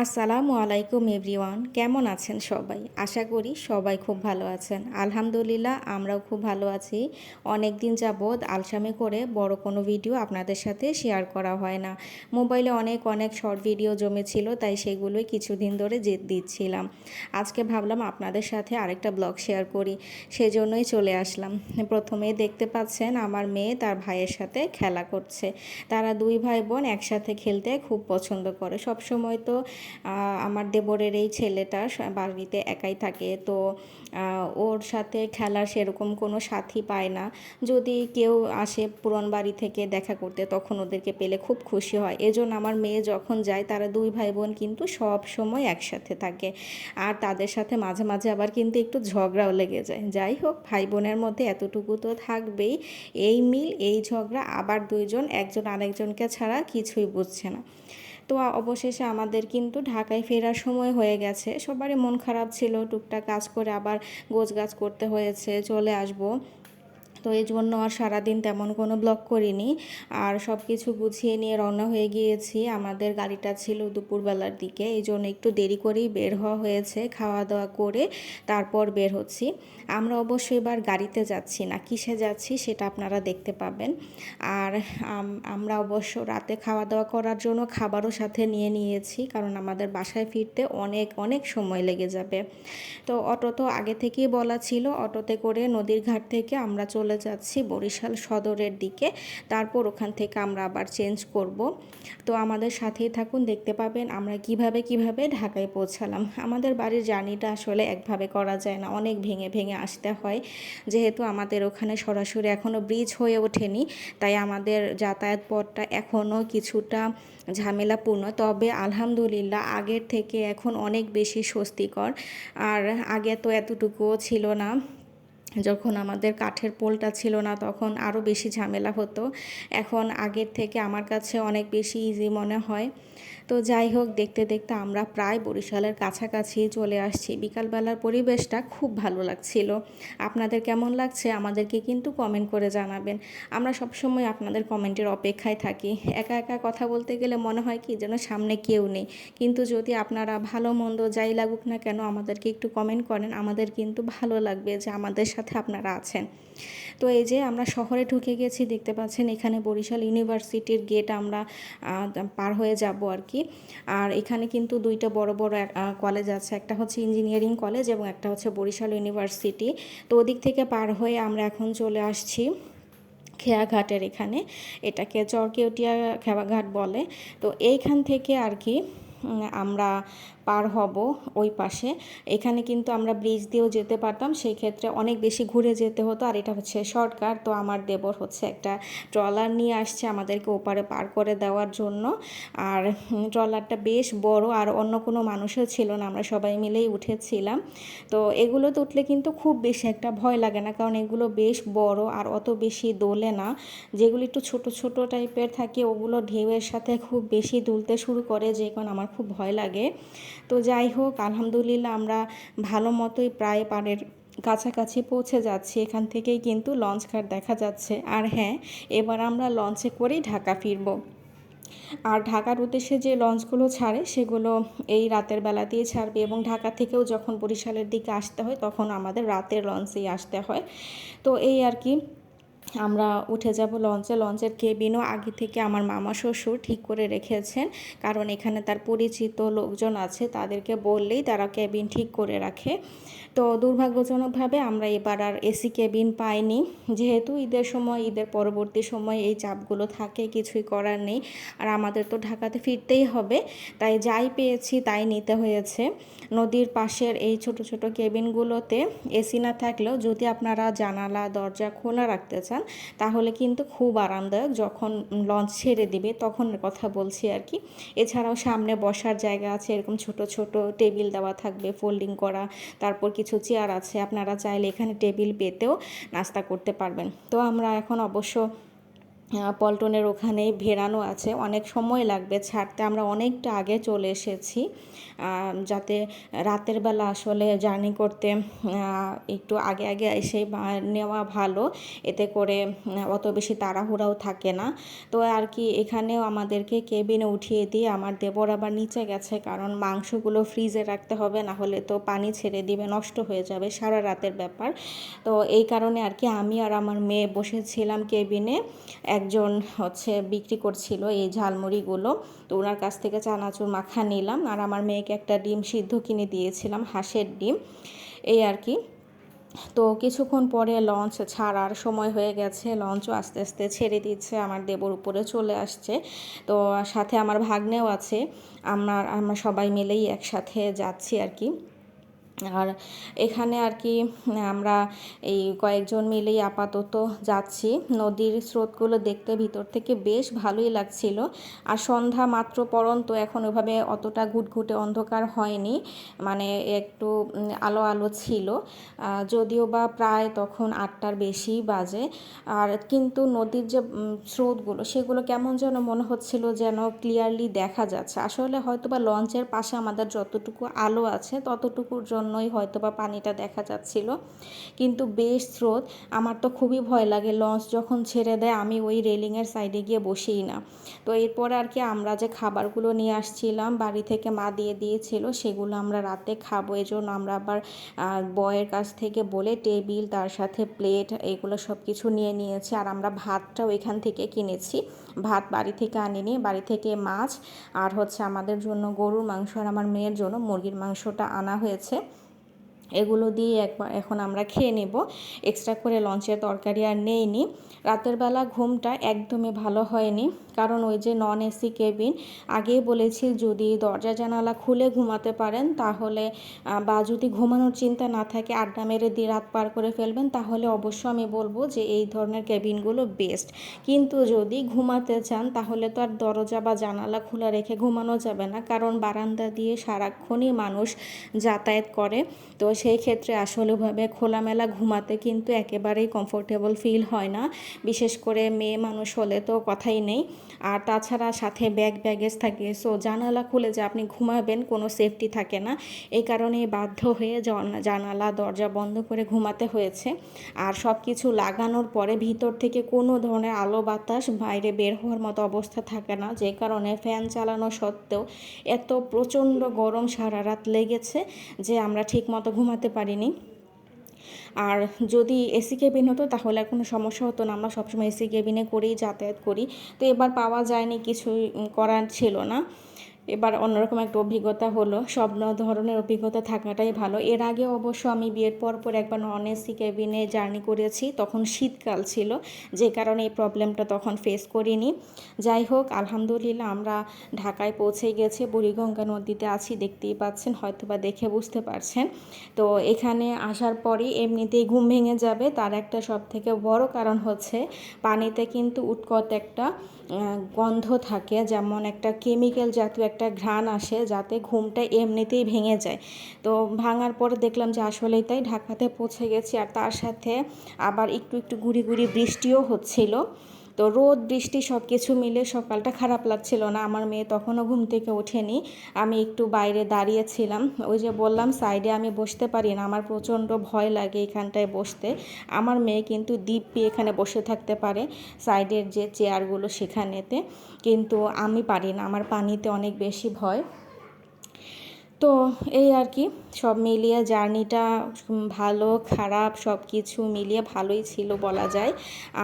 আসসালামু আলাইকুম এভরিওয়ান, কেমন আছেন সবাই? আশা করি সবাই খুব ভালো আছেন। আলহামদুলিল্লাহ আমরাও খুব ভালো আছি। অনেক দিন যাবৎ আলসামি করে বড় কোনো ভিডিও আপনাদের সাথে শেয়ার করা হয় না। মোবাইলে অনেক অনেক শর্ট ভিডিও জমেছিল, তাই সেগুলোই কিছুদিন ধরে দিচ্ছিলাম। আজকে ভাবলাম আপনাদের সাথে আরেকটা ব্লগ শেয়ার করি, সেজন্যই চলে আসলাম। প্রথমেই দেখতে পাচ্ছেন আমার মেয়ে তার ভাইয়ের সাথে খেলা করছে। তারা দুই ভাই বোন একসাথে খেলতে খুব পছন্দ করে। সবসময় তো আমার দেবরের এই ছেলেটা বাড়িতে একাই থাকে, তো ওর সাথে খেলার সেরকম কোনো সাথী পায় না। যদি কেউ আসে পুরন বাড়ি থেকে দেখা করতে, তখন ওদেরকে পেলে খুব খুশি হয়। এজন্য আমার মেয়ে যখন যায়, তারা দুই ভাই বোন কিন্তু সব সময় একসাথে থাকে। আর তাদের সাথে মাঝে মাঝে আবার কিন্তু একটু ঝগড়াও লেগে যায়। যাই হোক, ভাই বোনের মধ্যে এতটুকু তো থাকবেই, এই মিল এই ঝগড়া, আবার দুইজন একজন আরেকজনকে ছাড়া কিছুই বুঝছে না। তো অবশেষে আমাদের কিন্তু ঢাকায় ফেরার সময় হয়ে গেছে। সবারই মন খারাপ ছিল, টুকটাক কাজ করে আবার গোছগাছ করতে হয়েছে, চলে আসব। তো এই জন্য আর সারাদিন তেমন কোনো ব্লগ করিনি। আর সব কিছু গুছিয়ে নিয়ে রওনা হয়ে গিয়েছি। আমাদের গাড়িটা ছিল দুপুরবেলার দিকে, এই জন্য একটু দেরি করেই বের হওয়া হয়েছে। খাওয়া দাওয়া করে তারপর বের হচ্ছি। আমরা অবশ্যই এবার গাড়িতে যাচ্ছি না, কিসে যাচ্ছি সেটা আপনারা দেখতে পাবেন। আর আমরা অবশ্য রাতে খাওয়া দাওয়া করার জন্য খাবারও সাথে নিয়ে নিয়েছি, কারণ আমাদের বাসায় ফিরতে অনেক অনেক সময় লেগে যাবে। তো অটো তো আগে থেকেই বলা ছিল, অটোতে করে নদীর ঘাট থেকে আমরা চলে যাচ্ছি বরিশাল সদরের দিকে। তারপর ওখান থেকে আমরা আবার চেঞ্জ করব। তো আমাদের সাথেই থাকুন, দেখতে পাবেন আমরা কিভাবে ঢাকায় পৌঁছালাম। আমাদের বাড়ির জার্নিটা আসলে একভাবে করা যায় না, অনেক ভেঙে ভেঙে আসতে হয়। যেহেতু আমাদের ওখানে সরাসরি এখনও ব্রিজ হয়ে ওঠেনি, তাই আমাদের যাতায়াত পথটা এখনও কিছুটা ঝামেলাপূর্ণ। তবে আলহামদুলিল্লাহ আগের থেকে এখন অনেক বেশি স্বস্তিকর। আর আগে তো এতটুকুও ছিল না, যখন আমাদের কাঠের পোলটা ছিল না তখন আরও বেশি ঝামেলা হতো। এখন আগের থেকে আমার কাছে অনেক বেশি ইজি মনে হয়। তো যাই হোক, দেখতে দেখতে আমরা প্রায় বরিশালের কাছাকাছি চলে আসছি। বিকালবেলার পরিবেশটা খুব ভালো লাগছিল। আপনাদের কেমন লাগছে আমাদেরকে কিন্তু কমেন্ট করে জানাবেন। আমরা সবসময় আপনাদের কমেন্টের অপেক্ষায় থাকি। একা একা কথা বলতে গেলে মনে হয় কি যেন সামনে কেউ নেই, কিন্তু যদি আপনারা ভালো মন্দ যাই লাগুক না কেন আমাদেরকে একটু কমেন্ট করেন, আমাদের কিন্তু ভালো লাগবে যে আমাদের সাথে আপনারা আছেন। তো এই যে আমরা শহরে ঢুকে গেছি, দেখতে পাচ্ছেন এখানে বরিশাল ইউনিভার্সিটির গেট আমরা পার হয়ে যাব আর কি। আর এখানে কিন্তু দুইটা বড় বড় কলেজ আছে, একটা হচ্ছে ইঞ্জিনিয়ারিং কলেজ এবং একটা হচ্ছে বরিশাল ইউনিভার্সিটি। তো ওদিক থেকে পার হয়ে আমরা এখন চলে আসছি খেয়াঘাটের এখানে। এটাকে চরকেউটিয়া খেয়াঘাট বলে। তো এইখান থেকে আর কি আমরা পার হব ওই পাশে। এখানে কিন্তু আমরা ব্রিজ দিয়েও যেতে পারতাম, সেই ক্ষেত্রে অনেক বেশি ঘুরে যেতে হতো। আর এটা হচ্ছে শর্টকাট। তো আমার দেবর হচ্ছে একটা ট্রলার নিয়ে আসছে আমাদেরকে ওপারে পার করে দেওয়ার জন্য। আর ট্রলারটা বেশ বড়, আর অন্য কোনো মানুষও ছিল না, আমরা সবাই মিলেই উঠেছিলাম। তো এগুলোতে উঠলে কিন্তু খুব বেশি একটা ভয় লাগে না, কারণ এগুলো বেশ বড় আর অত বেশি দোলে না। যেগুলো একটু ছোট ছোট টাইপের থাকে ওগুলো ঢেউয়ের সাথে খুব বেশি দুলতে শুরু করে, যে কারণে আমার খুব ভয় লাগে। তো যাই হোক, আলহামদুলিল্লাহ আমরা ভালো মতোই প্রায় পাড়ের কাছাকাছি পৌঁছে যাচ্ছি। এখান থেকেই কিন্তু লঞ্চ ঘাট দেখা যাচ্ছে। আর হ্যাঁ, এবার আমরা লঞ্চে করেই ঢাকা ফিরব। আর ঢাকার উদ্দেশ্যে যে লঞ্চগুলো ছাড়ে সেগুলো এই রাতের বেলাতেই ছাড়বে, এবং ঢাকা থেকেও যখন বরিশালের দিকে আসতে হয় তখন আমাদের রাতের লঞ্চেই আসতে হয়। তো এই আর কি, আমরা উঠে যাব লঞ্চে। লঞ্চের কেবিনও আগে থেকে আমার মামা শ্বশুর ঠিক করে রেখেছেন, কারণ এখানে তার পরিচিত লোকজন আছে, তাদেরকে বললেই তারা কেবিন ঠিক করে রাখে। তো দুর্ভাগ্যজনকভাবে আমরা এবার আর এসি কেবিন পাইনি। যেহেতু ঈদের সময়, ঈদের পরবর্তী সময় এই চাপগুলো থাকে, কিছুই করার নেই। আর আমাদের তো ঢাকাতে ফিরতেই হবে, তাই যাই পেয়েছি তাই নিতে হয়েছে। নদীর পাশের এই ছোট ছোট কেবিনগুলোতে এসি না থাকলেও যদি আপনারা জানালা দরজা খোলা রাখতে চান, তাহলে কিন্তু খুব আরামদায়ক। যখন লঞ্চ ছেড়ে দিবে তখন কথা বলছি আর কি। এছাড়াও সামনে বসার জায়গা আছে, এরকম ছোট ছোট টেবিল দেওয়া থাকবে ফোল্ডিং করা। তারপর কিছু চেয়ার আছে, আপনারা চাইলে এখানে টেবিল পেতেও নাস্তা করতে পারবেন। তো আমরা এখন অবশ্য পল্টনের ওখানেই ভেড়ানো আছে, অনেক সময় লাগবে ছাড়তে। আমরা অনেকটা আগে চলে এসেছি, যাতে রাতের বেলা আসলে জার্নি করতে একটু আগে আগে এসে নেওয়া ভালো, এতে করে অত বেশি তাড়াহুড়াও থাকে না। তো আর কি এখানেও আমাদেরকে কেবিনে উঠিয়ে দিয়ে আমার দেবর আবার নিচে গেছে, কারণ মাংসগুলো ফ্রিজে রাখতে হবে, না হলে তো পানি ছেড়ে দিবে, নষ্ট হয়ে যাবে, সারা রাতের ব্যাপার। তো এই কারণে আর কি আমি আর আমার মেয়ে বসেছিলাম কেবিনে। একজন হচ্ছে বিক্রি করছিল এই ঝালমুড়িগুলো, তো ওনার কাছ থেকে চানাচুর মাখা নিলাম, আর আমার মেয়েকে একটা ডিম সিদ্ধ কিনে দিয়েছিলাম, হাঁসের ডিম, এই আর কি। তো কিছুক্ষণ পরে লঞ্চ ছাড়ার সময় হয়ে গেছে, লঞ্চও আস্তে আস্তে ছেড়ে দিচ্ছে, আমার দেবর উপরে চলে আসছে। তো সাথে আমার ভাগ্নেও আছে, আমরা সবাই মিলেই একসাথে যাচ্ছি আর কি। আর এখানে আর কি আমরা এই কয়েকজন মিলেই আপাতত যাচ্ছি। নদীর স্রোতগুলো দেখতে ভিতর থেকে বেশ ভালোই লাগছিল। আর সন্ধ্যা মাত্র পড়ন্ত, এখন ওইভাবে অতটা ঘুটঘুটে অন্ধকার হয়নি, মানে একটু আলো আলো ছিল, যদিও বা প্রায় তখন 8টার বেশি বাজে। আর কিন্তু নদীর যে স্রোতগুলো সেগুলো কেমন যেন মনে হচ্ছিল যেন ক্লিয়ারলি দেখা যাচ্ছে। আসলে হয়তো বা লঞ্চের পাশে আমাদের যতটুকু আলো আছে ততটুকুর জন্যই হয়তো বা পানিটা দেখা যাচ্ছিল, কিন্তু বেশ স্রোত। আমার তো খুবই ভয় লাগে, লঞ্চ যখন ছেড়ে দেয় আমি ওই রেলিংয়ের সাইডে গিয়ে বসিই না। তো এরপর আর কি আমরা যে খাবারগুলো নিয়ে আসছিলাম বাড়ি থেকে মা দিয়ে দিয়েছিল, সেগুলো আমরা রাতে খাবো, এই জন্য আমরা আবার বয়ের কাছ থেকে বলে টেবিল, তার সাথে প্লেট, এগুলো সব কিছু নিয়ে নিয়েছি। আর আমরা ভাতটাও এখান থেকে কিনেছি, ভাত বাড়ি থেকে আনিনি, বাড়ি থেকে মাছ আর হচ্ছে আমাদের জন্য গরুর মাংস, আর আমার মেয়ের জন্য মুরগির মাংসটা আনা হয়েছে। এগুলো দিয়ে এখন আমরা খেয়ে নেব, এক্সট্রা করে লঞ্চের তরকারি আর নেইনি। রাতের বেলা ঘুমটা একদমই ভালো হয়নি, কারণ ওই যে নন এসি কেবিন, আগেই বলেছি যদি দরজা জানালা খুলে ঘুমাতে পারেন তাহলে, বা যদি ঘুমানোর চিন্তা না থাকে আড্ডা মেরে দিয়ে রাত পার করে ফেলবেন, তাহলে অবশ্য আমি বলবো যে এই ধরনের কেবিনগুলো বেস্ট। কিন্তু যদি ঘুমাতে চান তাহলে তো আর দরজা বা জানালা খোলা রেখে ঘুমানো যাবে না, কারণ বারান্দা দিয়ে সারাক্ষণই মানুষ যাতায়াত করে। তো সেই ক্ষেত্রে আসলে ওইভাবে খোলামেলা ঘুমাতে কিন্তু একেবারেই কমফোর্টেবল ফিল হয় না, বিশেষ করে মেয়ে মানুষ হলে তো কথাই নেই। আর তাছাড়া সাথে ব্যাগেজ থাকে, সো জানালা খুলে যে আপনি ঘুমাবেন কোনো সেফটি থাকে না, এই কারণে বাধ্য হয়ে জানালা দরজা বন্ধ করে ঘুমাতে হয়েছে। আর সব কিছু লাগানোর পরে ভিতর থেকে কোনো ধরনের আলো বাতাস বাইরে বের হওয়ার মতো অবস্থা থাকে না, যে কারণে ফ্যান চালানো সত্ত্বেও এত প্রচণ্ড গরম সারা রাত লেগেছে যে আমরা ঠিক মতো ঘুমাতে পারিনি। আর যদি এসি কেবিন হতো তাহলে আর কোনো সমস্যা হতো না, আমরা সবসময় এসি কেবিনে করেই যাতায়াত করি। তো এবার পাওয়া যায়নি, কিছুই করার ছিল না। এবার অন্যরকম একটা অভিজ্ঞতা হলো, সব ধরনের অভিজ্ঞতা থাকাটাই ভালো। এর আগে অবশ্য আমি বিয়ের পর একবার নন এসি কেবিনে জার্নি করেছি, তখন শীতকাল ছিল, যে কারণে এই প্রবলেমটা তখন ফেস করিনি। যাই হোক, আলহামদুলিল্লাহ আমরা ঢাকায় পৌঁছে গেছি, বুড়িগঙ্গা নদীতে আছি, দেখতেই পাচ্ছেন, হয়তো বা দেখে বুঝতে পারছেন। তো এখানে আসার পরই এমনিতেই ঘুম ভেঙে যাবে, তার একটা সব থেকে বড় কারণ হচ্ছে পানিতে কিন্তু উৎকট একটা গন্ধ থাকে, যেমন একটা কেমিক্যাল জাতীয় একটা ঘ্রাণ আসে, যাতে ঘুমটা এমনিতেই ভেঙে যায়। তো ভাঙার পরে দেখলাম যে আসলেই তাই, ঢাকাতে পৌঁছে গেছি। আর তার সাথে আবার একটু একটু গুড়ি গুড়ি বৃষ্টিও হচ্ছিল। তো রোদ বৃষ্টি সব কিছু মিলে সকালটা খারাপ লাগছিল না। আমার মেয়ে তখনও ঘুম থেকে ওঠেনি, আমি একটু বাইরে দাঁড়িয়েছিলাম, ওই যে বললাম সাইডে আমি বসতে পারি না, আমার প্রচণ্ড ভয় লাগে এখানটায় বসতে। আমার মেয়ে কিন্তু দিব্যি এখানে বসে থাকতে পারে, সাইডের যে চেয়ারগুলো সেখানেতে, কিন্তু আমি পারি না, আমার পানিতে অনেক বেশি ভয়। তো এই আর কি, সব মিলিয়ে জার্নিটা ভালো খারাপ সব কিছু মিলিয়ে ভালোই ছিল বলা যায়।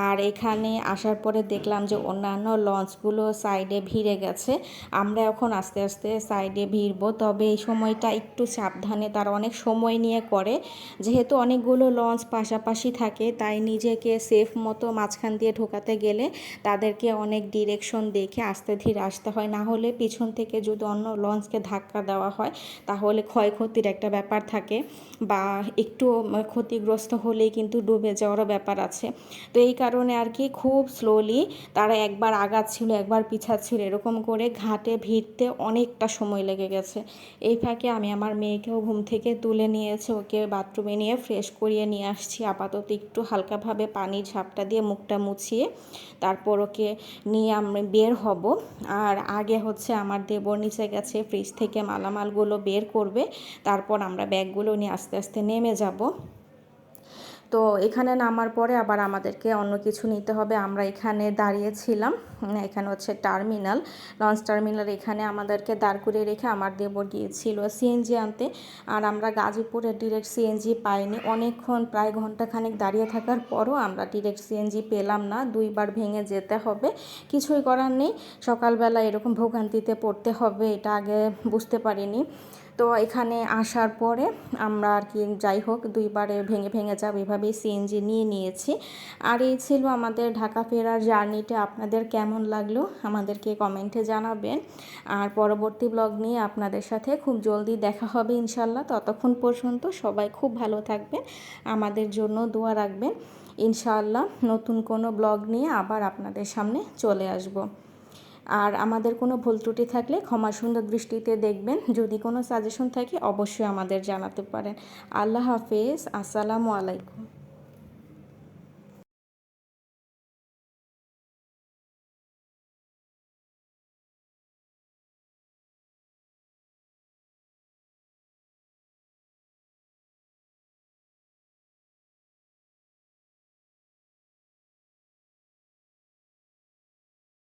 আর এখানে আসার পরে দেখলাম যে অন্যান্য লঞ্চগুলো সাইডে ভিড়ে গেছে, আমরা এখন আস্তে আস্তে সাইডে ভিড়বো, তবে এই সময়টা একটু সাবধানে, তারা অনেক সময় নিয়ে করে, যেহেতু অনেকগুলো লঞ্চ পাশাপাশি থাকে, তাই নিজেকে সেফ মতো মাঝখান দিয়ে ঢোকাতে গেলে তাদেরকে অনেক ডিরেকশন দেখে আস্তে ধীরে আসতে হয়, না হলে পিছন থেকে যদি অন্য লঞ্চকে ধাক্কা দেওয়া হয় তাহলে ক্ষয়ক্ষতির একটা ব্যাপার থাকে বা একটু ক্ষতিগ্রস্ত হলেই কিন্তু ডুবে যাওয়ারও ব্যাপার আছে। তো এই কারণে আর কি খুব স্লোলি তারা একবার আগাচ্ছিল একবার পিছাচ্ছিল, এরকম করে ঘাটে ভিড়তে অনেকটা সময় লেগে গেছে। এই ফাঁকে আমি আমার মেয়েকেও ঘুম থেকে তুলে নিয়েছি, ওকে বাথরুমে নিয়ে ফ্রেশ করিয়ে নিয়ে আসছি। আপাতত একটু হালকাভাবে পানির ঝাপটা দিয়ে মুখটা মুছিয়ে তারপর ওকে নিয়ে আমি বের হব। আর আগে হচ্ছে আমার দেবর নিচে গেছে, ফ্রিজ থেকে মালামালগুলো বের করবে, তারপর আমরা ব্যাগগুলো নিয়ে আস্তে আস্তে নেমে যাব। তো এখানে নামার পরে আবার আমাদেরকে অন্য কিছু নিতে হবে। আমরা এখানে দাঁড়িয়েছিলাম, এখানে হচ্ছে টার্মিনাল, লঞ্চ টার্মিনাল। এখানে আমাদেরকে দাঁড় করিয়ে রেখে আমার দেবর গিয়েছিল সিএনজি আনতে। আর আমরা গাজীপুরে ডিরেক্ট সিএনজি পাইনি, অনেকক্ষণ প্রায় ঘন্টাখানেক দাঁড়িয়ে থাকার পরও আমরা ডিরেক্ট সিএনজি পেলাম না, 2বার ভেঙে যেতে হবে। কিছুই করার নেই, সকালবেলা এরকম ভোগান্তিতে পড়তে হবে এটা আগে বুঝতে পারিনি। তো এখানে আসার পরে আমরা আর কি যাই হোক 2বারে ভেঙে ভেঙে যাব এভাবেই সিএনজি নিয়ে নিয়েছি। আর এই ছিল আমাদের ঢাকা ফেরার জার্নিটা। আপনাদের কেমন লাগলো আমাদেরকে কমেন্টে জানাবেন। আর পরবর্তী ব্লগ নিয়ে আপনাদের সাথে খুব জলদি দেখা হবে ইনশাল্লাহ। ততক্ষণ পর্যন্ত সবাই খুব ভালো থাকবেন, আমাদের জন্য দোয়া রাখবেন। ইনশাআল্লাহ নতুন কোনো ব্লগ নিয়ে আবার আপনাদের সামনে চলে আসব। আর আমাদের কোনো ভুল ত্রুটি থাকলে ক্ষমা সুন্দর দৃষ্টিতে দেখবেন। যদি কোনো সাজেশন থাকে অবশ্যই আমাদের জানাতে পারেন। আল্লাহ হাফেজ, আসসালামু আলাইকুম।